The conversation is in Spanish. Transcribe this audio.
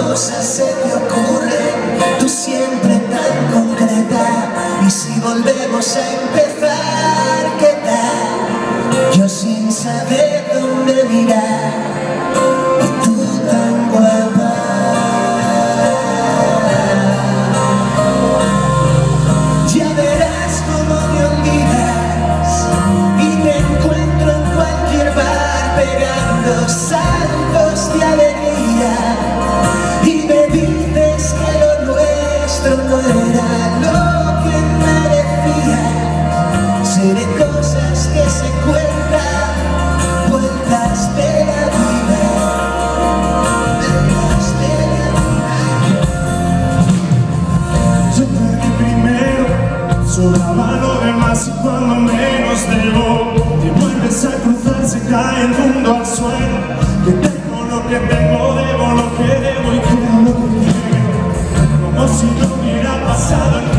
cosas se te ocurren, tú siempre tan concreta. Y si volvemos a empezar, ¿qué tal? Yo sin saber dónde mirar y tú tan guapa. Ya verás cómo me olvidas y te encuentro en cualquier bar pegando saltos de alegría. Y me dices que lo nuestro no era lo que merecía. Seré cosas que se cuentan, vueltas de la vida, vueltas de la vida. Yo perdí primero, sobraba lo demás y cuando menos debo, te vuelves a cruzar, se cae el mundo al suelo. Que tengo lo que tengo, debo lo que debo y quiero lo que quiero, como si no hubiera pasado.